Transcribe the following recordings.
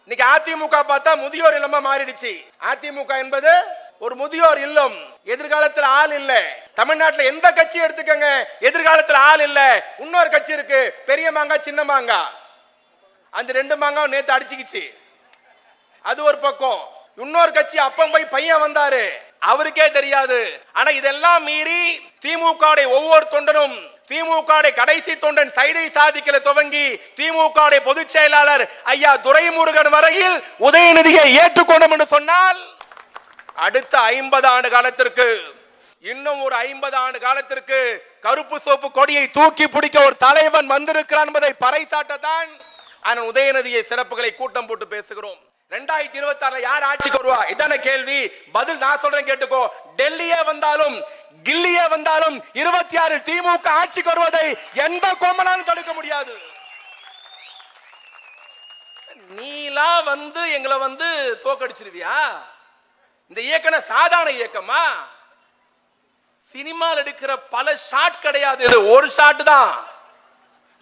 இன்னைக்கு அதிமுக பார்த்தா முதியோர் இல்லமா மாறிடுச்சு. அதிமுக என்பது ஒரு முதியோர் இல்லம். எதிர்காலத்தில் ஆள் இல்ல. தமிழ்நாட்டில் எந்த கட்சி எடுத்துக்கங்க, எதிர்காலத்தில் ஆள் இல்ல. இன்னொரு கட்சி இருக்கு, பெரிய மாங்காய் சின்ன மாங்காய். அந்த ரெண்டு மாங்காய் நேத்து அடிச்சுக்கிச்சு, அது ஒரு பக்கம். இன்னொரு கட்சி அப்பம் போய் பையன் வந்தாரு, அவருக்கே தெரியாது. ஆனா இதெல்லாம் மீறி திமுக ஒவ்வொரு தொண்டனும், திமுக கடைசி தொண்டன் சைதை சாதிக்கல துவங்கி திமுக பொதுச் செயலாளர் ஐயா துரைமுருகன் வரையில் உதயநிதியை ஏற்றுக்கொண்டோம் என்று சொன்னால் அடுத்த 50 ஆண்டு காலத்திற்கு, இன்னும் ஒரு 50 ஆண்டு காலத்திற்கு கருப்பு சோப்பு கொடியை தூக்கி பிடிக்க ஒரு தலைவன் வந்திருக்கிறான் என்பதை பறைசாட்டத்தான் ஆனால் உதயநிதியை சிறப்புகளை கூட்டம் போட்டு பேசுகிறோம். 2026 யார் ஆட்சிக்கு வருவா? இதான கேள்வி. பதில் நான் சொல்றேன் கேட்டுக்கோ. டெல்லியே வந்தாலும் கில்லியே வந்தாலும் 26 திமுக ஆட்சிக்கு வருவதை எந்த கோமனாலும் தடுக்க முடியாது. நீலா வந்து எங்களை வந்து தோக்கடிச்சிருவியா? இந்த இயக்கம் சாதாரண இயக்கமா? சினிமாவில் எடுக்கிற பல ஷாட் கிடையாது, இது ஒரு ஷாட் தான்,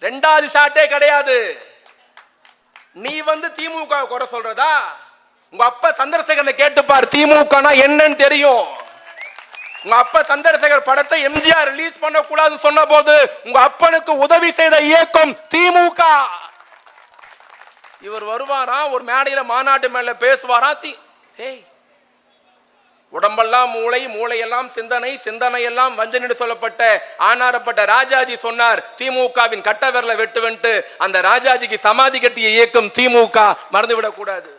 ரெண்டாவது ஷாட்டே கிடையாது. நீ வந்து திமுக குறை சொல்றதா? உங்க அப்பா சந்திரசேகரனை கேட்டுப்பார், திமுக என்னன்னு தெரியும். உங்க அப்பா சந்திரசேகர் படத்தை எம்ஜிஆர் ரிலீஸ் பண்ண கூடாதுன்னு சொன்ன போது உங்க அப்பனுக்கு உதவி செய்த இயக்கம் திமுக. இவர் வருவாரா, ஒரு மேடையில மாநாட்டு மேல பேசுவாரா, உடம்பெல்லாம் மூளை, மூளையெல்லாம் சிந்தனை, சிந்தனை எல்லாம் வஞ்சனை சொல்லப்பட்ட ஆனாரப்பட்ட ராஜாஜி சொன்னார், திமுகவின் கட்ட விரல வெட்டுவன்ட்டு. அந்த ராஜாஜிக்கு சமாதி கட்டிய இயக்கம் திமுக, மறந்துவிடக் கூடாது.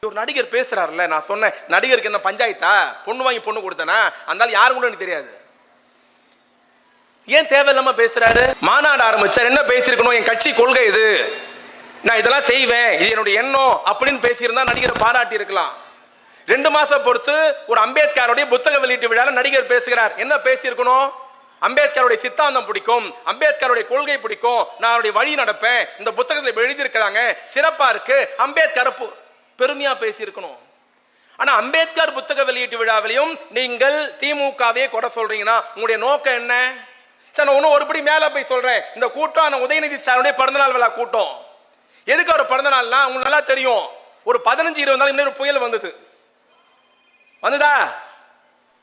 ஒரு நடிகர் பேசுறாருல்ல, நான் சொன்னேன் நடிகருக்கு என்ன பஞ்சாயத்தா, பொண்ணு வாங்கி பொண்ணு கொடுத்தனா? அந்த யாரும் கூட எனக்கு தெரியாது. ஏன் தேவையில்லாம பேசுறாரு? மாநாடு ஆரம்பிச்சார், என்ன பேசியிருக்கணும்? என் கட்சி கொள்கை இது, நான் இதெல்லாம் செய்வேன், இது என்னுடைய எண்ணம் அப்படின்னு பேசியிருந்தா நடிகரை பாராட்டி இருக்கலாம். 2 மாசம் பொறுத்து ஒரு அம்பேத்கருடைய புத்தக வெளியீட்டு விழாவில் நடிகர் பேசுகிறார், என்ன பேசியிருக்கணும்? அம்பேத்கருடைய சித்தாந்தம் பிடிக்கும், அம்பேத்கருடைய கொள்கை பிடிக்கும், நான் அவருடைய வழி நடப்பேன், இந்த புத்தகத்தில் எழுதியிருக்கிறாங்க, சிறப்பா இருக்கு, அம்பேத்கர் பெருமையா பேசியிருக்கணும். ஆனா அம்பேத்கர் புத்தக வெளியீட்டு விழாவிலையும் நீங்கள் திமுகவே குறை சொல்றீங்கன்னா உங்களுடைய நோக்கம் என்ன? சரி, ஒன்னும் ஒருபடி மேல போய் சொல்றேன். இந்த கூட்டம் உதயநிதி ஸ்டாலினுடைய பிறந்தநாள் விழா கூட்டம். எதுக்கு ஒரு பிறந்த நாள்னா உங்களுக்கு நல்லா தெரியும், ஒரு 15-20 நாள் இன்னொரு புயல் வந்ததா?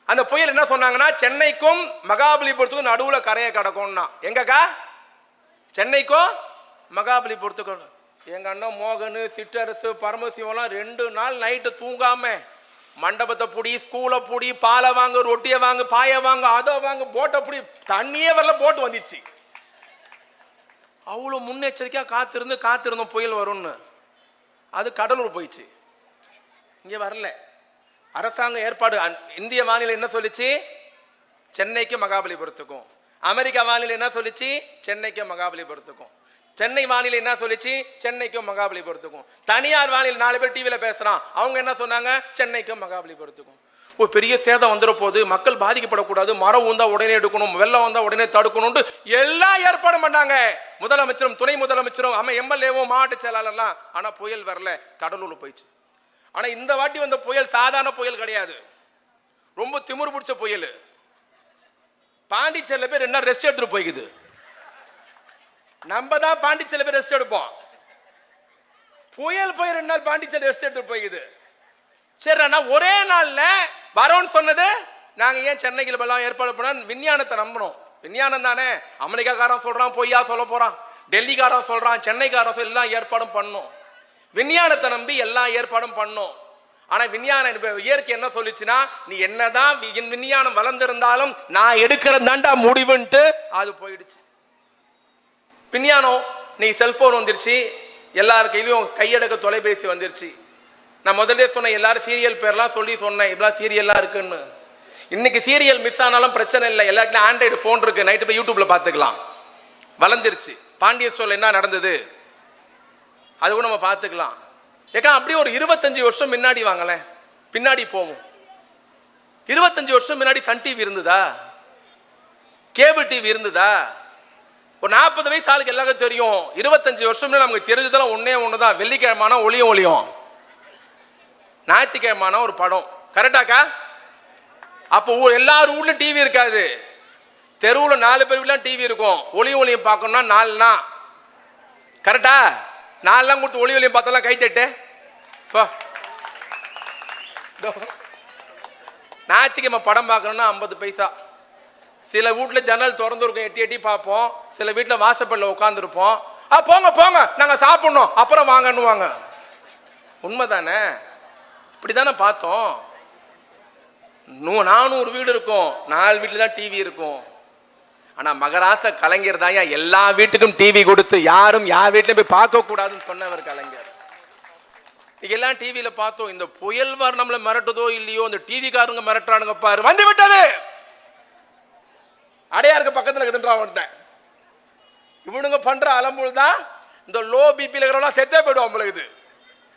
அந்த புயல் என்ன சொன்னாங்கன்னா, சென்னைக்கும் மகாபலிபுரத்துக்கும் நடுவுல கரையை கடக்கும்னா. எங்கக்கா? சென்னைக்கும் மகாபலிபுரத்துக்கும். எங்க அண்ணன் மோகன், சிற்றரசு, பரமசிவம்லாம் 2 நாள் நைட்டு தூங்காம மண்டபத்தை புடி, ஸ்கூலை புடி, பாலை வாங்க, ரொட்டியை வாங்க, பாயை வாங்க, அதை வாங்க, போட்டை புடி, தண்ணியே வரல, போட்டு வந்துச்சு. அவ்வளோ முன்னெச்சரிக்கையா காத்திருந்தோம் புயல் வரும்னு. அது கடலூர் போயிடுச்சு, இங்கே வரல. அரசாங்க ஏற்பாடு. இந்திய வானிலை என்ன சொல்லிச்சு? சென்னைக்கு மகாபலிபுரத்துக்கும். அமெரிக்கா வானிலை என்ன சொல்லிச்சு? சென்னைக்கு மகாபலிபுரத்துக்கும். சென்னை வானிலை என்ன சொல்லிச்சு? சென்னைக்கும் மகாபலிபுரத்துக்கும். தனியார் வானிலை 4 பேர் டிவியில பேசுறான், அவங்க என்ன சொன்னாங்க? சென்னைக்கும் மகாபலிபுரத்துக்கும். ஒரு பெரிய சேதம் வந்துட போது, மக்கள் பாதிக்கப்படக்கூடாது, மரம் வந்தா உடனே எடுக்கணும், வெள்ளம் வந்தா உடனே தடுக்கணும், எல்லா ஏற்பாடும் பண்ணாங்க. முதலமைச்சரும் துணை முதலமைச்சரும் எம்எல்ஏவும் மாவட்ட செயலாளர்லாம். ஆனா புயல் வரல, கடலூர் போயிடுச்சு. ஆனா இந்த வாட்டி வந்த புயல் சாதாரண புயல் கிடையாது, ரொம்ப திமிரு பிடிச்ச புயல். பாண்டிச்சேரியில பேர் என்ன ரெஸ்ட் எடுத்துட்டு போய்க்குது. நம்ம தான் பாண்டிச்சேரியில பேர் ரெஸ்ட் எடுப்போம், புயல் போய் 2 நாள் பாண்டிச்சேரி ரெஸ்ட் எடுத்துட்டு போய்க்குது. சரி, ஆனா ஒரே நாள்ல வரோன்னு சொன்னது நாங்க ஏன் சென்னைக்கு எல்லாம் ஏற்பாடு பண்ண? விஞ்ஞானத்தை நம்பணும். விஞ்ஞானம் தானே. அமெரிக்காக்காரன் சொல்றான் பொய்யா சொல்ல போறான், டெல்லிக்காரன் சொல்றான், சென்னைக்காரன் எல்லாம் ஏற்பாடும் பண்ணும். விஞ்ஞானத்தை நம்பி எல்லா ஏற்பாடும் பண்ணும். ஆனா விஞ்ஞானம் இயற்கை என்ன சொல்லிச்சுன்னா, நீ என்னதான் விஞ்ஞானம் வளர்ந்திருந்தாலும் நான் எடுக்கிறதாண்டா முடிவுன்ட்டு அது போயிடுச்சு. விஞ்ஞானம் நீ செல்போன் வந்துருச்சு, எல்லார் கையிலையும் கையடக்க தொலைபேசி வந்துருச்சு. நான் முதல்ல சொன்னேன், எல்லாரும் சீரியல் பேர்லாம் சொல்லி சொன்னேன், இப்பெல்லாம் சீரியல்லாம் இருக்குன்னு. இன்னைக்கு சீரியல் மிஸ் ஆனாலும் பிரச்சனை இல்லை, எல்லாருக்கும் ஆண்ட்ராய்டு ஃபோன் இருக்கு, நைட்டு போய் யூடியூப்ல பார்த்துக்கலாம், வளர்ந்துருச்சு. பாண்டியர் ஸ்டோர்ல என்ன நடந்தது அது கூட நம்ம பார்த்துக்கலாம். ஏக்கா அப்படியே ஒரு 25 வருஷம் முன்னாடி வாங்கலேன், பின்னாடி போவோம். 25 வருஷம் முன்னாடி சன் டிவி இருந்ததா? கேபிள் டிவி இருந்ததா? ஒரு 40 வயசு ஆளுக்கு எல்லாருக்கும் தெரியும். 25 வருஷம் நமக்கு தெரிஞ்சதெல்லாம் ஒண்ணு தான், வெள்ளிக்கிழமான ஒளியும், ஞாயிற்றுக்கிழமான ஒரு படம். கரெக்டாக்கா? அப்போ எல்லாரும் ஊர்ல டிவி இருக்காது, தெருவில் 4 பேர் வீட்லாம் டிவி இருக்கும். ஒளியும் பார்க்கணும்னா 4 நாள். கரெக்டா? நான்லாம் கொடுத்து ஒளி ஒளியும் பார்த்தலாம் கை தட்டு போ. ஞாயிற்றுக்கிழமை படம் பார்க்கணும்னா 50 பைசா. சில வீட்டில் ஜன்னல் திறந்துருக்கும், எட்டி எட்டி பார்ப்போம். சில வீட்டில் வாசப்படில் உட்காந்துருப்போம். போங்க போங்க நாங்கள் சாப்பிட்ணும் அப்புறம் வாங்கன்னுவாங்க. உண்மைதானே? இப்படி தானே பார்த்தோம். 400 வீடு இருக்கும், 4 வீட்டில் தான் டிவி இருக்கும். ஆனால் மகராச கலைஞர் தான் எல்லா வீட்டுக்கும் டிவி கொடுத்து யாரும் யார் வீட்டிலும் போய் பார்க்க கூடாதுன்னு சொன்னவர் கலைஞர். எல்லாம் டிவியில் பார்த்தோம். இந்த புயல் வர நம்மளை மிரட்டுதோ இல்லையோ, இந்த டிவிக்காரங்க மிரட்டுறானுங்க பாரு. வந்து விட்டது அடையாருக்கு பக்கத்தில் இருக்குதுன்றான். இவனுங்க பண்ற அலம்புல் தான் இந்த லோ பிபியில் இருக்கிறவங்களாம் செத்தே போயிடுவோம். நம்மளுக்கு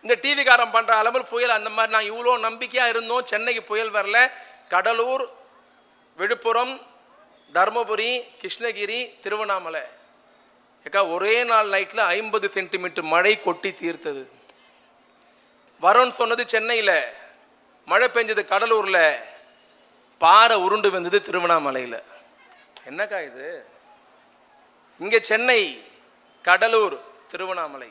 இந்த டிவிக்காரன் பண்ற அலம்புல் புயல் அந்த மாதிரி. நான் இவ்வளோ நம்பிக்கையாக இருந்தோம். சென்னைக்கு புயல் வரல. கடலூர், விழுப்புரம், தர்மபுரி, கிருஷ்ணகிரி, திருவண்ணாமலை ஏக்கா ஒரே நாள் நைட்டில் 50 சென்டிமீட்டர் மழை கொட்டி தீர்த்தது. வரும்னு சொன்னது சென்னையில், மழை பெஞ்சது கடலூரில், பாறை உருண்டு வந்தது திருவண்ணாமலையில். என்னக்கா இது? இங்கே சென்னை, கடலூர், திருவண்ணாமலை.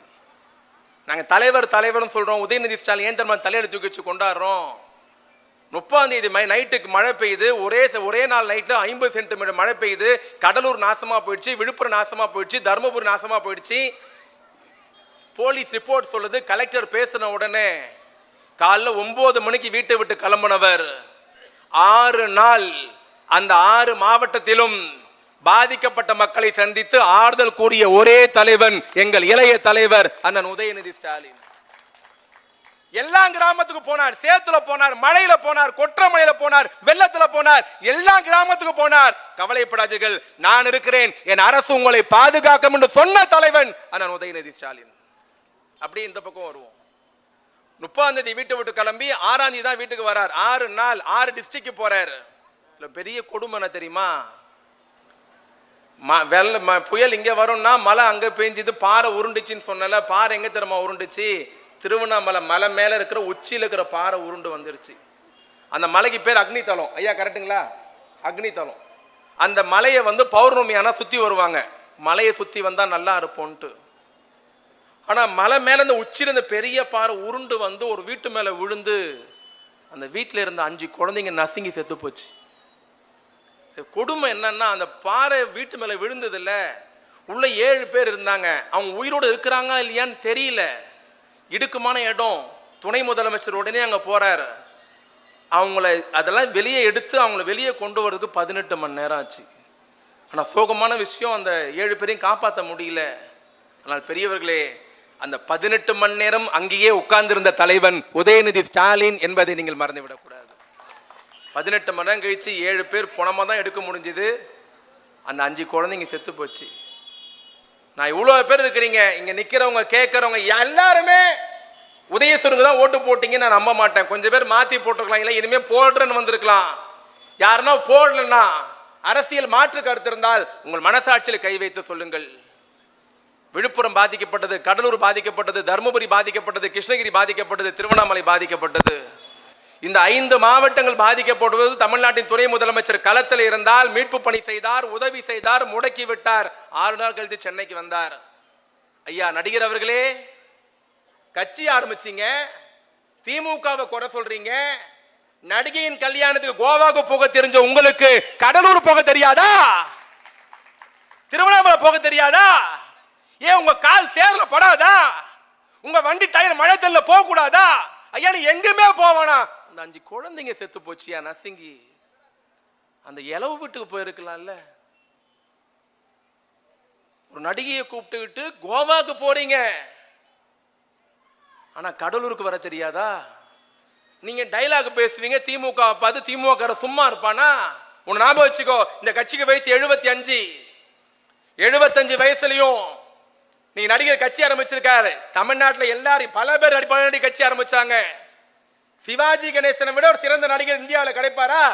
நாங்கள் தலைவர்னு சொல்கிறோம். உதயநிதி ஸ்டாலின் ஏன் தெரியுமா தலையில தூக்கி வச்சு கொண்டாடுறோம்? 30ஆம் தேதி நைட்டுக்கு மழை பெய்யுது. ஒரே நாள் நைட்டில் 50 சென்டிமீட்டர் மழை பெய்யுது. கடலூர் நாசமாக போயிடுச்சு, விழுப்புரம் நாசமாக போயிடுச்சு, தருமபுரி நாசமாக போயிடுச்சு. போலீஸ் ரிப்போர்ட் சொல்லுது. கலெக்டர் பேசின உடனே காலைல 9 மணிக்கு வீட்டை விட்டு கிளம்பினவர் 6 நாள் அந்த 6 மாவட்டத்திலும் பாதிக்கப்பட்ட மக்களை சந்தித்து ஆறுதல் கூறிய ஒரே தலைவன் எங்கள் இளைய தலைவர் அண்ணன் உதயநிதி ஸ்டாலின். எல்லா கிராமத்துக்கு போனார். சேத்துல போனார், மழையில போனார், கொற்றமழையில போனார், வெள்ளத்துல போனார், எல்லா கிராமத்துக்கு போனார். கவலைப்படாதீர்கள், நான் இருக்கிறேன், என் அரசு உங்களை பாதுகாக்கும் என்று சொன்ன தலைவன் அண்ணன் உதயநிதி ஸ்டாலின். அப்படியே இந்த பக்கம் வருவோம். 30ஆம் தேதி வீட்டை விட்டு கிளம்பி 6ஆம் தேதி தான் வீட்டுக்கு வரார். 6 நாள் 6 டிஸ்ட்ரிக்ட் போறாரு. பெரிய கொடுமை என்ன தெரியுமா? புயல் இங்க வரும்னா மழை அங்க பெஞ்சுது, பாறை உருண்டுச்சுன்னு சொன்னல. பாறை எங்க தெரியுமா உருண்டுச்சு? திருவண்ணாமலை மலை மேல இருக்கிற உச்சியில் இருக்கிற பாறை உருண்டு வந்துருச்சு. அந்த மலைக்கு பேர் அக்னிதலம். ஐயா கரெக்டுங்களா? அக்னிதலம். அந்த மலையை பௌர்ணமி ஆனா சுத்தி வருவாங்க. மலையை சுத்தி வந்தா நல்லா இருப்போன்ட்டு. ஆனா மலை மேல இந்த உச்சியில் இந்த பெரிய பாறை உருண்டு ஒரு வீட்டு மேல விழுந்து அந்த வீட்டில் இருந்த 5 குழந்தைங்க நசுங்கி செத்து போச்சு. கொடுமை என்னன்னா, அந்த பாறை வீட்டு மேல விழுந்தது இல்ல, உள்ள 7 பேர் இருந்தாங்க. அவங்க உயிரோடு இருக்கிறாங்க இல்லையான்னு தெரியல. இடுக்கமான இடம். துணை முதலமைச்சர் உடனே அங்க போறாரு. அவங்கள அதெல்லாம் வெளியே எடுத்து அவங்கள வெளியே கொண்டு வரதுக்கு 18 மணி நேரம் ஆச்சு. ஆனா சோகமான விஷயம், அந்த 7 பேரையும் காப்பாற்ற முடியல. ஆனால் பெரியவர்களே, அந்த 18 மணி நேரம் அங்கேயே உட்கார்ந்திருந்த தலைவன் உதயநிதி ஸ்டாலின் என்பதை நீங்கள் மறந்துவிடக்கூடாது. 18 மணி நேரம் கழிச்சு 7 பேர் பணமா தான் எடுக்க முடிஞ்சது. அந்த 5 குழந்தைங்க செத்து போச்சு. நான் இவ்வளவு பேர் இருக்கிறீங்க, இங்க நிக்கிறவங்க கேட்கறவங்க எல்லாருமே உதயசூருக்கு தான் ஓட்டு போட்டீங்க. நான் நம்ப மாட்டேன். கொஞ்சம் பேர் மாத்தி போட்டுருக்கலாம், இல்லை இனிமே போடுறேன்னு வந்திருக்கலாம். யாருன்னா போடலன்னா, அரசியல் மாற்று கருத்து இருந்தால் உங்கள் மனசாட்சியில் கை வைத்து சொல்லுங்கள். விழுப்புரம் பாதிக்கப்பட்டது, கடலூர் பாதிக்கப்பட்டது, தர்மபுரி பாதிக்கப்பட்டது, கிருஷ்ணகிரி பாதிக்கப்பட்டது, திருவண்ணாமலை பாதிக்கப்பட்டது. இந்த 5 மாவட்டங்கள் பாதிக்கப்படுவது தமிழ்நாட்டின் துணை முதலமைச்சர் களத்தில் இருந்தால் மீட்பு பணி செய்தார், உதவி செய்தார், முடக்கி விட்டார். 6 நாள் கழித்து சென்னைக்கு வந்தார். ஐயா நடிகர் அவர்களே, கட்சி ஆரம்பிச்சீங்க, திமுகவை குறை சொல்றீங்க. நடிகையின் கல்யாணத்துக்கு கோவாக்கு போக தெரிஞ்ச உங்களுக்கு கடலூர் போக தெரியாதா? திருவண்ணாமலை போக தெரியாதா? ஏன் உங்க கால் சேர்ல படாதா? உங்க வண்டி டயர் மழை தண்ணில போக கூடாதா? ஐயா நீ எங்குமே போவானா? அந்த 5 குழந்தைங்க செத்து போச்சியா நசுங்கி. அந்த இலவு வீட்டுக்கு போயிருக்கலாம்ல. ஒரு நடிகையை கூப்பிட்டுக்கிட்டு கோவாக்கு போறீங்க, ஆனா கடலூருக்கு வர தெரியாதா? நீங்க டைலாக் பேசுவீங்க, திமுக பார்த்து திமுக சும்மா இருப்பானா? உன் ஞாபகம் வச்சுக்கோ, இந்த கட்சிக்கு வயசு 75. 75 வயசுலயும் நீ நடிகர் கட்சி ஆரம்பிச்சிருக்காரு. தமிழ்நாட்டில் எல்லாரும் பல பேர் நடிகை கட்சி ஆரம்பிச்சாங்க. சிவாஜி கணேசனை விட ஒரு சிறந்த நடிகர் இந்தியாவில் கிடைப்பாரா?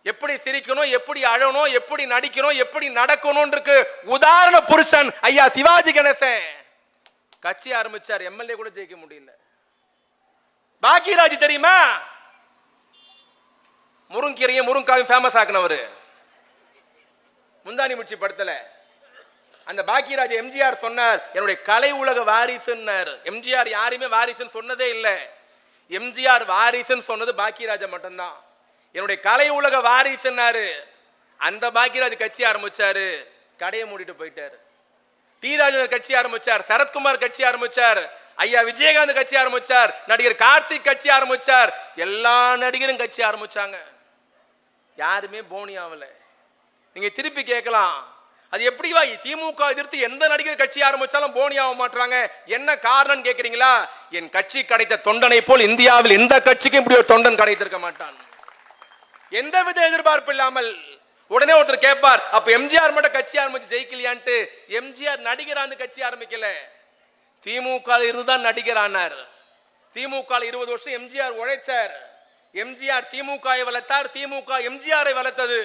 எப்படி சிரிக்கணும், எப்படி அழணும், எப்படி நடிக்கணும், எப்படி நடக்கணும் இருக்கு உதாரண புருஷன் ஐயா சிவாஜி கணேசன். கட்சி ஆரம்பிச்சார், எம்எல்ஏ கூட ஜெயிக்க முடியல. பாக்கியராஜ் தெரியுமா? முருங்கீரையும் முருங்காயும் ஃபேமஸ் ஆக்குனவர். முந்தானி முடிச்சு படத்துல அந்த பாக்கியராஜ் எம்ஜிஆர் சொன்னார், என்னுடைய கலை உலக வாரிசுன்னார். எம்ஜிஆர் யாரையுமே வாரிசுன்னு சொன்னதே இல்லை. எம்ஜிஆர் வாரிசுன்னு சொன்னது பாக்கியராஜ மட்டும்தான். என்னுடைய கலை உலக வாரிசுன்னாரு. அந்த பாக்கியராஜ் கட்சி ஆரம்பிச்சாரு, கடையை மூடிட்டு போயிட்டாரு. டி ராஜேந்தர் கட்சி ஆரம்பிச்சார், சரத்குமார் கட்சி ஆரம்பிச்சார், ஐயா விஜயகாந்த் கட்சி ஆரம்பிச்சார், நடிகர் கார்த்திக் கட்சி ஆரம்பிச்சார், எல்லா நடிகரும் கட்சி ஆரம்பிச்சாங்க. யாருமே போனி ஆகல. நீங்க திருப்பி கேட்கலாம், அது எப்படி திமுக எதிர்த்து எந்த நடிகர் கட்சி ஆரம்பிச்சாலும் போனி ஆக மாட்டாங்க, என்ன காரணம் கேட்கிறீங்களா? என் கட்சி கிடைத்த தொண்டனை போல் இந்தியாவில் எந்த கட்சிக்கும் இப்படி ஒரு தொண்டன் கிடைத்திருக்க மாட்டான். எந்தவித எதிர்பார்ப்பு இல்லாமல் உடனே ஒருத்தர் கேட்பார், அப்ப எம்ஜிஆர் மட்டும் கட்சி ஆரம்பிச்சு ஜெயிக்கலையான்ட்டு. எம்ஜிஆர் நடிகர் கட்சி ஆரம்பிக்கல, திமுக இருந்துதான் நடிகர் ஆனார். திமுக 20 வருஷம் எம்ஜிஆர் உழைச்சார். எம்ஜிஆர் திமுகவை வளர்த்தார், திமுக எம்ஜிஆரை வளர்த்தது.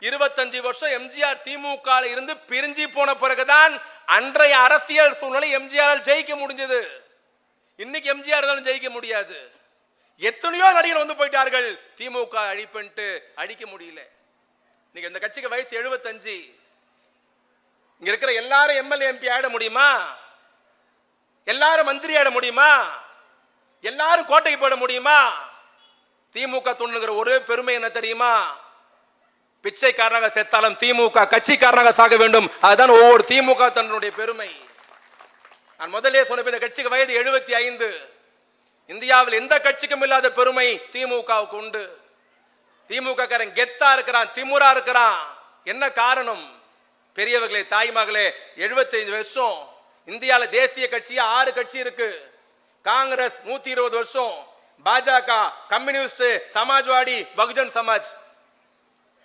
25 வருஷம் எம்ஜிஆர் திமுக இருந்து பிரிஞ்சு போன பிறகுதான் அன்றைய அரசியல் சூழ்நிலை எம்ஜிஆர் ஜெயிக்க முடிஞ்சது. இன்னைக்கு எம்ஜிஆர் தான் ஜெயிக்க முடியாது. எத்தனையோ நடிகர் வந்து போயிட்டார்கள், திமுக அழிப்புன்ட்டு அழிக்க முடியல. இன்னைக்கு இந்த கட்சிக்கு வயசு 75. இங்க இருக்கிற எல்லாரும் எம்எல்ஏ எம்பி ஆட முடியுமா? எல்லாரும் மந்திரி ஆட முடியுமா? எல்லாரும் கோட்டைக்கு போட முடியுமா? திமுக துண்ணுங்கிற ஒரு பெருமை என்ன தெரியுமா? பிச்சைக்காரனாக செத்தாலும் திமுக கட்சிக்காரனாக சாக வேண்டும். அதுதான் ஒவ்வொரு திமுக தன்னுடைய பெருமை. நான் முதலே சொன்ன இந்த கட்சிக்கு வயது 75. இந்தியாவில் எந்த கட்சிக்கும் இல்லாத பெருமை திமுகவுக்கு உண்டு. திமுக காரன் கெத்தா இருக்கிறான், திமுறா இருக்கிறான். என்ன காரணம்? பெரியவர்களே, தாய்மகளே, 75 வருஷம் இந்தியாவில் தேசிய கட்சி 6 கட்சி இருக்கு. காங்கிரஸ் 120 வருஷம், பாஜக, கம்யூனிஸ்ட், சமாஜ்வாடி, பகுஜன் சமாஜ்.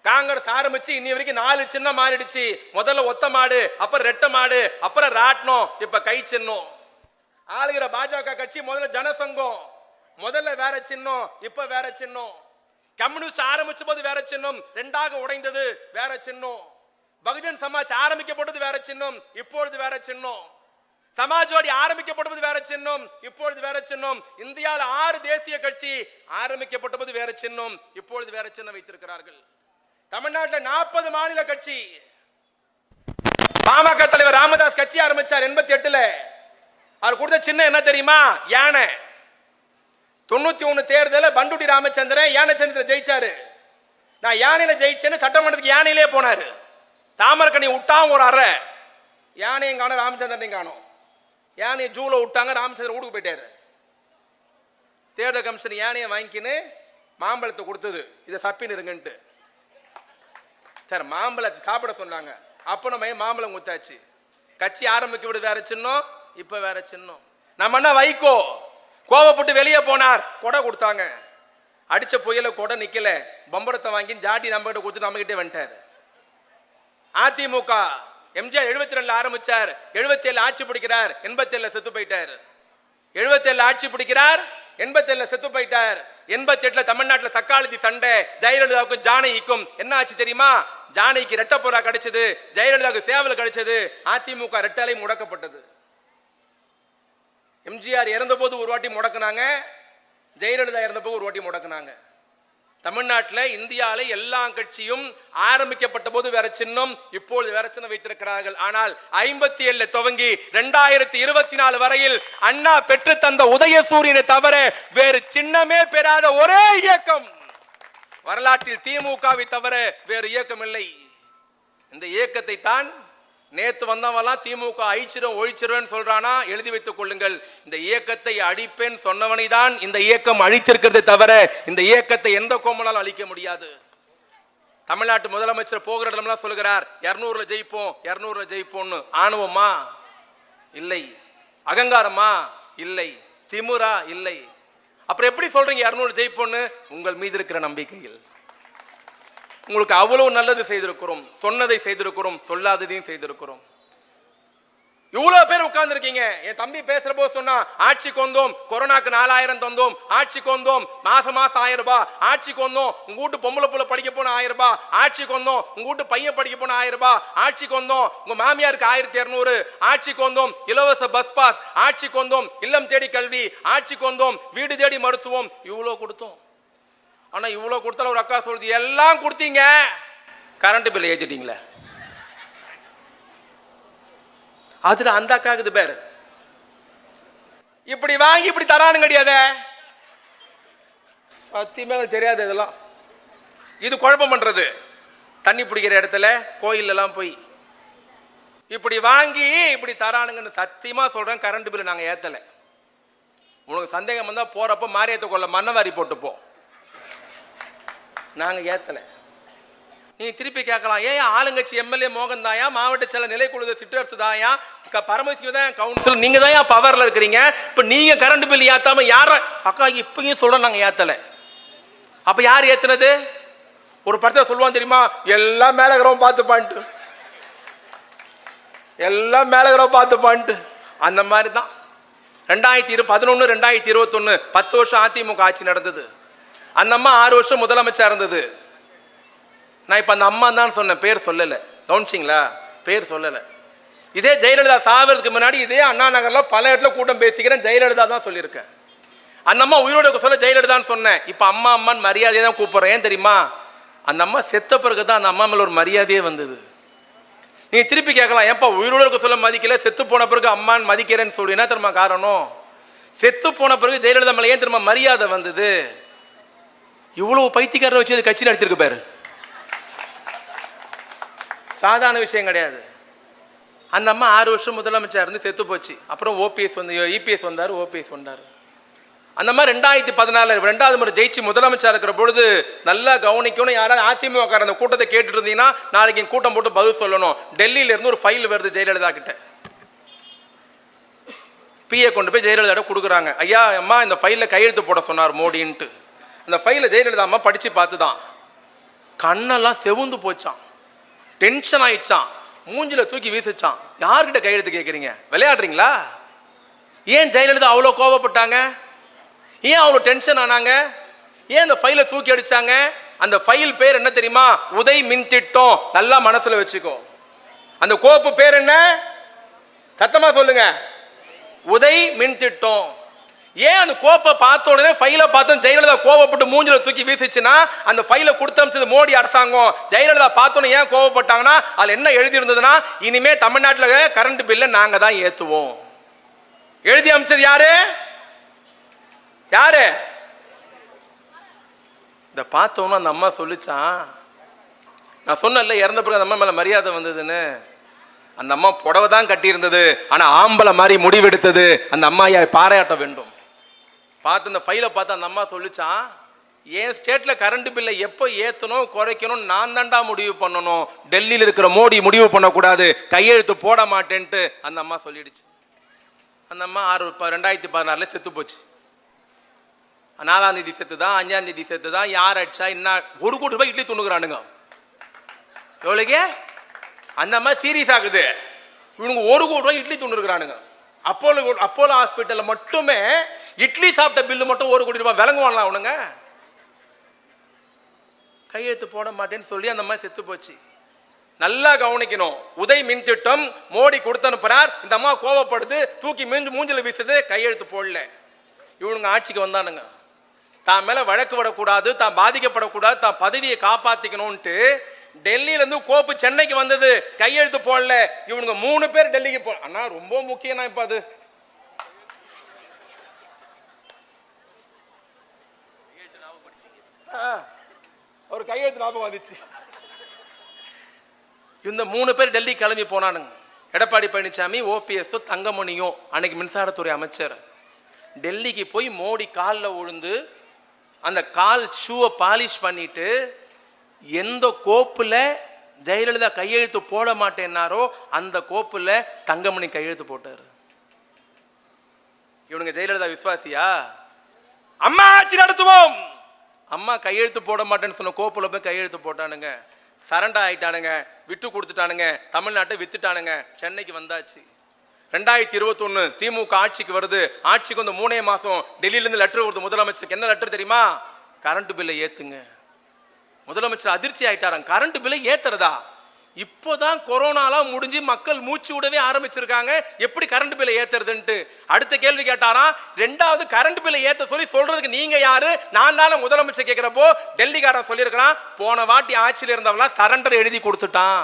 காங்கிரஸ் ஆரம்பிச்சு இன்னி வரைக்கும் 4 சின்னம் மாறிடுச்சு. முதல்ல ஒத்த மாடு, அப்புறம் ரெட்ட மாடு, அப்புறம் ராட்னம், இப்ப கை சின்னம். ஆளுகிற பாஜக கட்சி முதல்ல ஜனசங்கம், முதல்ல வேற சின்னம், இப்ப வேற சின்னம். கம்யூனிஸ்ட் ஆரம்பிச்ச போது வேற சின்னம், ரெண்டாக உடைந்தது வேற சின்னம். பகுஜன் சமாஜ் ஆரம்பிக்கப்பட்டது வேற சின்னம், இப்பொழுது வேற சின்னம். சமாஜ்வாடி ஆரம்பிக்கப்பட்டது வேற சின்னம், இப்பொழுது வேற சின்னம். இந்தியாவில் 6 தேசிய கட்சி ஆரம்பிக்கப்பட்டது வேற சின்னம், இப்பொழுது வேற சின்னம் வைத்திருக்கிறார்கள். தமிழ்நாட்டில் 40 மாநில கட்சி. பாமக தலைவர் ராமதாஸ் கட்சி ஆரம்பிச்சார் 88ல. அவர் கொடுத்த சின்னம் என்ன தெரியுமா? யானை. 91 தேர்தலில் பண்டுட்டி ராமச்சந்திரன் யானை சின்னத்தில் ஜெயிச்சாரு. நான் யானையில ஜெயிச்சேன்னு சட்டமன்றத்துக்கு யானையிலே போனாரு. தாமரக்கணி விட்டான் ஒரு அறை, யானையும் காணும் ராமச்சந்திரனையும் காணும். யானையை ஜூல விட்டாங்க, ராமச்சந்திரன் வீட்டுக்கு போயிட்டாரு. தேர்தல் கமிஷன் யானையை வாங்கிக்கின்னு மாம்பழத்தை கொடுத்தது, இதை சப்பின்னு இருங்கன்ட்டு. சார் மாம்பழத்தை சாப்பிட சொன்னாங்க, அப்போ நம்ம மாம்பழம் கொடுத்தாச்சு. கட்சி ஆரம்பிக்க விட வேற சின்னம், இப்ப வேற சின்னம். நம்ம என்ன வைகோ கோவப்பட்டு வெளியே போனார், கொடை கொடுத்தாங்க. அடிச்ச புயல கொடை நிக்கல, பம்பரத்தை வாங்கி ஜாட்டி நம்ம கிட்ட கொடுத்து நம்ம கிட்டே வந்துட்டார். அதிமுக எம்ஜிஆர் 72 ஆரம்பிச்சார், 77 ஆட்சி பிடிக்கிறார், 87 செத்து போயிட்டார். 77 ஆட்சி பிடிக்கிறார், 87 செத்து போயிட்டார். 88 தமிழ்நாட்டில் தக்காளி சண்டை, ஜெயலலிதாவுக்கும் ஜானகிக்கும் என்ன ஆச்சு தெரியுமா? ஜானகிக்கு ரெட்டப்புறா கிடைச்சது, ஜெயலலிதாவுக்கு சேவல் கிடைச்சது, அதிமுக ரெட்டலை முடக்கப்பட்டது. எம்ஜிஆர் இறந்த போது ஒரு வாட்டி முடக்குனாங்க, ஜெயலலிதா இறந்த போது ஒரு வாட்டி முடக்குனாங்க. தமிழ்நாட்டில் இந்தியாவில் எல்லா கட்சியும் ஆரம்பிக்கப்பட்ட போது வேற சின்னம், இப்பொழுது வேற சின்னம் வைத்திருக்கிறார்கள். ஆனால் 57 துவங்கி 2024 வரையில் அண்ணா பெற்று தந்த உதயசூரியனை தவிர வேறு சின்னமே பெறாத ஒரே இயக்கம் வரலாற்றில் திமுகவை தவிர வேறு இயக்கம் இல்லை. இந்த இயக்கத்தை தான் நேத்து வந்தவெல்லாம் திமுக அழிச்சிடும் ஒழிச்சிருவேன் சொல்றானா, எழுதி வைத்துக் கொள்ளுங்கள். இந்த இயக்கத்தை அழிப்பேன் சொன்னவனை தான் இந்த இயக்கம் அழித்திருக்கிறதே தவிர இந்த இயக்கத்தை எந்த கோமலாலும் அழிக்க முடியாது. தமிழ்நாட்டு முதலமைச்சர் போகிற இடம்லாம் சொல்லுகிறார், 200ல ஜெயிப்போம் 200ல ஜெயிப்போம்னு. ஆணவமா? இல்லை. அகங்காரமா? இல்லை. திமுறா? இல்லை. அப்புறம் எப்படி சொல்றீங்க 200 ஜெயிப்போம்னு? உங்கள் மீது இருக்கிற நம்பிக்கையில். உங்களுக்கு அவ்வளவு நல்லது செய்திருக்கிறோம், சொன்னதை செய்திருக்கிறோம், சொல்லாததையும் செய்திருக்கிறோம். இவ்வளவு பேர் உட்கார்ந்து இருக்கீங்க. என் தம்பி பேசுற போது சொன்னா, ஆட்சிக்கு வந்தோம், கொரோனாக்கு 4000 தந்தோம், ஆட்சிக்கு வந்தோம், மாசம் 1000 ரூபாய், ஆட்சிக்கு வந்தோம், உங்க வீட்டு பொம்பளை புள்ள படிக்க போன 1000 ரூபாய், ஆட்சிக்கு வந்தோம், உங்க வீட்டு பையன் படிக்க போன 1000 ரூபாய், ஆட்சிக்கு வந்தோம், உங்க மாமியாருக்கு 1200, ஆட்சிக்கு வந்தோம், இலவச பஸ் பாஸ், ஆட்சிக்கு வந்தோம், இல்லம் தேடி கல்வி, ஆட்சிக்கு வந்தோம், வீடு தேடி மருத்துவம், இவ்வளவு கொடுத்தோம். ஆனா இவ்வளவு கொடுத்தாலும் ஒரு அக்கா சொல்றது, எல்லாம் கொடுத்தீங்க, கரண்ட் பில் ஏத்திட்டீங்களே. அதுல அந்த அக்காக்குது பேர். இப்படி வாங்கி இப்படி தரானு கிடையாது, சத்தியமே தெரியாது. இதெல்லாம் இது குழப்பம் பண்றது. தண்ணி பிடிக்கிற இடத்துல கோயில் எல்லாம் போய் இப்படி வாங்கி இப்படி தரானுங்கன்னு சத்தியமா சொல்றேன். கரண்ட் பில் நாங்க ஏத்தல. உனக்கு சந்தேகம் வந்தா போறப்ப மாரியத்தை கொள்ள மண்ணவாரி போட்டுப்போ, நாங்க ஏத்தல. நீ திருப்பி கேட்கலாம், ஏன் ஆளுங்கட்சி எம்எல்ஏ மோகன் தாயா, மாவட்ட செயல நிலைக்குழு சிற்றரசு தாயா, பரமசிவம் தான் கவுன்சில், நீங்க தான் பவர்ல இருக்கிறீங்க, இப்ப நீங்க கரண்ட் பில் ஏத்தாம யார அக்கா இப்பயும் சொல்ற நாங்க ஏத்தல. அப்ப யார் ஏத்துனது? ஒரு படத்தை சொல்லுவான் தெரியுமா, எல்லாம் மேலகிறோம் பார்த்துப்பான்ட்டு, எல்லாம் மேலகிறோம் பார்த்துப்பான்ட்டு. அந்த மாதிரி தான் 2011 2021 10 வருஷம் அதிமுக ஆட்சி நடந்தது. அந்த அம்மா 6 வருஷம் முதலமைச்சர் இருந்தது. நான் இப்ப அந்த அம்மா தான் சொன்னேன், பேர் சொல்லல. கவனிச்சிங்களா? பேர் சொல்லல. இதே ஜெயலலிதா சாவதுக்கு முன்னாடி இதே அண்ணா நகர்ல பல இடத்துல கூட்டம் பேசிக்கிறேன், ஜெயலலிதா தான் சொல்லியிருக்கேன். அந்த அம்மா உயிரோட சொல்ல ஜெயலலிதான்னு சொன்னேன். இப்ப அம்மா அம்மான்னு மரியாதையை தான் கூப்பிடுறேன். ஏன் தெரியுமா? அந்த அம்மா செத்த பிறகு தான் அந்த அம்மா மேல ஒரு மரியாதையே வந்தது. நீ திருப்பி கேட்கலாம், ஏன்பா உயிரோட இருக்க சொல்ல மதிக்கல, செத்து போன பிறகு அம்மான்னு மதிக்கிறேன்னு சொல்லி. என்ன தெரியுமா காரணம்? செத்து போன பிறகு ஜெயலலிதா மேல ஏன் தெரியுமா மரியாதை வந்தது? இவ்வளவு பைத்தியக்காரரை வச்சு அது கட்சி நடத்திருக்கு பாரு, சாதாரண விஷயம் கிடையாது. அந்த அம்மா 6 வருஷம் முதலமைச்சர் இருந்து செத்து போச்சு. அப்புறம் ஓபிஎஸ் வந்து, இபிஎஸ் வந்தார், ஓபிஎஸ் வந்தார். அந்த மாதிரி 2014 2வது முறை ஜெயிச்சு முதலமைச்சர் இருக்கிற பொழுது நல்லா கவனிக்கணும். யாராவது அதிமுக அந்த கூட்டத்தை கேட்டுட்டு இருந்தீங்கன்னா நாளைக்கு கூட்டம் போட்டு பதில் சொல்லணும். டெல்லியில இருந்து ஒரு ஃபைல் வருது ஜெயலலிதா கிட்ட. பிஏ கொண்டு போய் ஜெயலலிதா கொடுக்குறாங்க. ஐயா அம்மா இந்த ஃபைல்ல கையெழுத்து போட சொன்னார் மோடின்ட்டு. அந்த ஃபைலை ஜெயலலிதா அம்மா படிச்சு பார்த்துதான் கண்ணெல்லாம் செவுந்து போச்சான், டென்ஷன் ஆயிடுச்சான், மூஞ்சில தூக்கி வீசிச்சான். யார்கிட்ட கையெழுத்து கேட்குறீங்க? விளையாடுறீங்களா? ஏன் ஜெயலலிதா அவ்வளோ கோவப்பட்டாங்க? ஏன் அவ்வளோ டென்ஷன் ஆனாங்க? ஏன் அந்த ஃபைலை தூக்கி அடிச்சாங்க? அந்த ஃபைல் பேர் என்ன தெரியுமா? உதய் மின் திட்டம். நல்லா மனசுல வச்சுக்கோ. அந்த கோப்பு பேர் என்ன? சத்தமா சொல்லுங்க. உதய் மின் திட்டம். ஏன் அந்த கோப்பை பார்த்த உடனே ஃபைலை பார்த்தோம் ஜெயலலிதா கோவப்பட்டு மூஞ்சில தூக்கி வீசிச்சுன்னா, அந்த ஃபைலை கொடுத்து அமிச்சது மோடி அரசாங்கம். ஜெயலலிதா பார்த்தோன்னு ஏன் கோவப்பட்டாங்கன்னா, அதில் என்ன எழுதி இருந்ததுன்னா, இனிமே தமிழ்நாட்டில் கரண்ட் பில்லை நாங்க தான் ஏற்றுவோம். எழுதி அமிச்சது யாரு? யாரு? இதை பார்த்தோன்னு அந்த அம்மா சொல்லிச்சான். நான் சொன்னேன்ல இறந்த பிறகு அந்த அம்மா மேல மரியாதை வந்ததுன்னு. அந்த அம்மா புடவை தான் கட்டி இருந்தது, ஆனா ஆம்பளை மாதிரி முடிவெடுத்தது. அந்த அம்மாயை பாராட்ட வேண்டும். பார்த்து இந்த ஃபைலை பார்த்து அந்த அம்மா சொல்லிச்சான், என் ஸ்டேட்ல கரண்ட் பில்லை எப்போ ஏற்றணும் குறைக்கணும் நான் தாண்டா முடிவு பண்ணணும், டெல்லியில் இருக்கிற மோடி முடிவு பண்ணக்கூடாது, கையெழுத்து போட மாட்டேன்ட்டு அந்த அம்மா சொல்லிடுச்சு. அந்த அம்மா 2016 செத்து போச்சு. 4ஆம் தேதி செத்து தான், 5ஆம் தேதி செத்து தான். யார் அடிச்சா என்ன? 1 கோடி ரூபாய் இட்லி துணுக்குறானுங்க. எவ்வளோக்கு அந்த அம்மா சீரியஸ் ஆகுது. இவனுங்க 1 கோடி ரூபாய் இட்லி துணுக்குறானுங்க. அப்போலோ ஹாஸ்பிட்டலில் மட்டுமே இட்லி சாப்பிட்ட பில்லு மட்டும் 1 கோடி ரூபாய். விளங்குவாங்களா அவனுங்க? கையெழுத்து போட மாட்டேன்னு சொல்லி அந்த மாதிரி செத்து போச்சு. நல்லா கவனிக்கணும். உதய் மின் திட்டம் மோடி கொடுத்து அனுப்புறார். இந்த அம்மா கோவப்படுது, தூக்கி மூஞ்சில வீசுது, கையெழுத்து போடல. இவனுங்க ஆட்சிக்கு வந்தானுங்க. தான் மேல வழக்கு விடக்கூடாது, தான் பாதிக்கப்படக்கூடாது, தான் பதவியை காப்பாத்திக்கணும்ட்டு டெல்லியிலேருந்து கோப்பு சென்னைக்கு வந்தது, கையெழுத்து போடல. இவனுங்க 3 பேர் டெல்லிக்கு போ. அண்ணா ரொம்ப முக்கியம். இப்ப அது ஒரு கையெழுத்து ஞாபகம் வந்துச்சு. இந்த 3 பேர் டெல்லி கிளம்பி போனானுங்க. எடப்பாடி பழனிசாமி, ஓபிஎஸ், தங்கமணியும் அன்னைக்கு மின்சாரத்துறை அமைச்சர் டெல்லிக்கு போய் மோடி காலில் விழுந்து அந்த கால் ஷூவை பாலிஷ் பண்ணிட்டு, எந்த கோப்புல ஜெயலலிதா கையெழுத்து போட மாட்டேன்னாரோ அந்த கோப்புல தங்கமணி கையெழுத்து போட்டாரு. இவனுங்க ஜெயலலிதா விசுவாசியா? அம்மா ஆட்சி நடத்துவோம், அம்மா கையெழுத்து போட மாட்டேன்னு சொன்ன கோப்புல போய் கையெழுத்து போட்டானுங்க. சரண்டா ஆயிட்டானுங்க, விட்டு கொடுத்துட்டானுங்க, தமிழ்நாட்டை வித்துட்டானுங்க. சென்னைக்கு வந்தாச்சு. 2021 திமுக ஆட்சிக்கு வருது. ஆட்சிக்கு வந்து 3 மாசம் டெல்லியிலிருந்து லெட்டர் வருது முதலமைச்சருக்கு. என்ன லெட்டர் தெரியுமா? கரண்ட் பில்லை ஏத்துங்க. முதலமைச்சர் அதிர்ச்சி ஆயிட்டாராம். கரண்ட் பில்லை ஏத்துறதா? இப்போதான் கொரோனாலாம் முடிஞ்சு மக்கள் மூச்சு விடவே ஆரம்பிச்சிருக்காங்க, எப்படி கரண்ட் பில்லை ஏத்துறதுன்ட்டு அடுத்த கேள்வி கேட்டாராம். 2வது கரண்ட் பில்லை ஏத்த சொல்லி சொல்றதுக்கு நீங்க யாரு? நான் தானே முதலமைச்சர் கேட்கிறப்போ டெல்லிக்காரன் சொல்லியிருக்கிறான், போன வாட்டி ஆட்சியில் இருந்தவங்களா சரண்டர் எழுதி கொடுத்துட்டான்.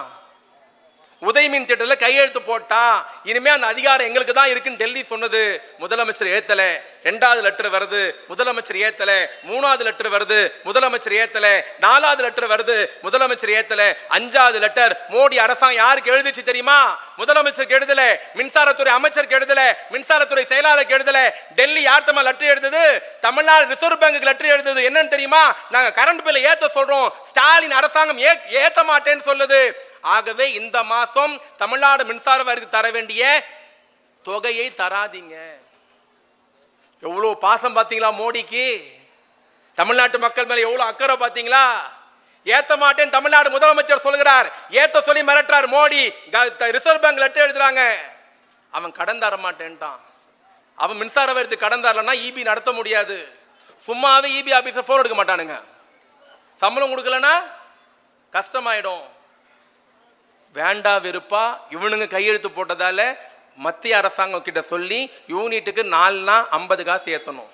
உதயமின் திட்டத்தில் கையெழுத்து போட்டான். இனிமே அந்த அதிகாரம் எங்களுக்கு தான் இருக்குன்னு டெல்லி சொன்னது. முதலமைச்சர் ஏத்தல. 2வது லெட்டர் வருது, முதலமைச்சர் ஏத்தல. 3வது லெட்டர் வருது, முதலமைச்சர் ஏத்தல. 4வது லெட்டர் வருது, முதலமைச்சர் ஏத்தல. 5வது லெட்டர் மோடி அரசாங்கம் யாருக்கு எழுதிச்சு தெரியுமா? முதலமைச்சருக்கு எழுதல, மின்சாரத்துறை அமைச்சருக்கு எழுதல, மின்சாரத்துறை செயலாளருக்கு எழுதல. டெல்லி யார் தம்மா லெட்டர் எழுதுது? தமிழ்நாடு ரிசர்வ் பேங்க்கு லெட்டர் எழுதுது. என்னன்னு தெரியுமா? நாங்க கரண்ட் பில்லை ஏத்த சொல்றோம், ஸ்டாலின் அரசாங்கம் ஏத்த மாட்டேன்னு சொல்லுது. ஆகவே இந்த மாசம் தமிழ்நாடு மின்சார வாரியத்துக்கு தர வேண்டிய தொகையை தராதீங்க. எவ்வளவு பாசம் பாத்தீங்களா மோடிக்கு? தமிழ்நாட்டு மக்கள் மேல எவ்வளவு அக்கறை பாத்தீங்களா? ஏத்த மாட்டேன் தமிழ்நாடு முதலமைச்சர் சொல்கிறார், ஏத்த சொல்லி மிரட்டுறார் மோடி. ரிசர்வ் பேங்க் லெட்டர் எழுதுறாங்க, அவன் கடன் தர மாட்டேன்ட்டான். அவன் மின்சார வாரியத்துக்கு கடன் தரலன்னா இபி நடத்த முடியாது. சும்மாவே இபி ஆபீஸர் போன் எடுக்க மாட்டானுங்க. சம்பளம் கொடுக்கலன்னா கஷ்டமாயிடும். வேண்டா வெறுப்பா இவனுங்க கையெழுத்து போட்டதால மத்திய அரசாங்கம் கிட்ட சொல்லி யூனிட்டுக்கு 4னா 50 காசு ஏத்தணும்.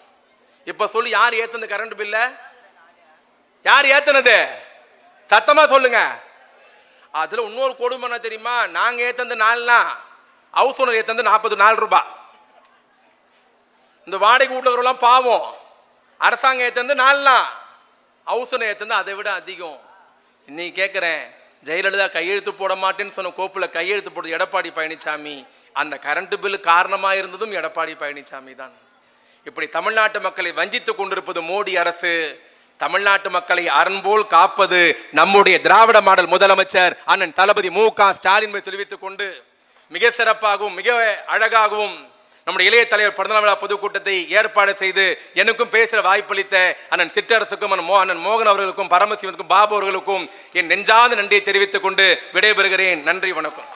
இப்ப சொல்லி யார் ஏத்துனது கரண்ட் பில்ல? யார் ஏத்துனது? சத்தமா சொல்லுங்க. அதுல இன்னொரு கொடுமை என்ன தெரியுமா? நாங்க ஏத்தது 4னா ஹவுஸ் ஓனர் ஏத்தது 44 ரூபாய். இந்த வாடகை வீட்டுல பாவம். அரசாங்கம் ஏத்தது 4னா, ஹவுஸ் ஓனர் ஏத்தது அதை விட அதிகம். இன்னைக்கு கேட்கிறேன், ஜெயலலிதா கையெழுத்து போட மாட்டேன்னு சொன்ன கோப்புல கையெழுத்து போடுறது எடப்பாடி பழனிசாமி. அந்த கரண்ட் பில் காரணமாக இருந்ததும் எடப்பாடி பழனிசாமி தான். இப்படி தமிழ்நாட்டு மக்களை வஞ்சித்துக் கொண்டிருப்பது மோடி அரசு. தமிழ்நாட்டு மக்களை அரண் காப்பது நம்முடைய திராவிட மாடல் முதலமைச்சர் அண்ணன் தளபதி மு.க. ஸ்டாலின் தெரிவித்துக் கொண்டு மிக சிறப்பாகவும் மிக அழகாகவும் நம்முடைய இளைய தலைவர் பிறந்தநாள் விழா பொதுக்கூட்டத்தை ஏற்பாடு செய்து எனக்கும் பேசுகிற வாய்ப்பளித்த அண்ணன் சிற்றரசுக்கும் அண்ணன் மோகன் அவர்களுக்கும் பரமசிவனுக்கும் பாபு அவர்களுக்கும் என் நெஞ்சார்ந்த நன்றியை தெரிவித்துக் கொண்டு விடைபெறுகிறேன். நன்றி, வணக்கம்.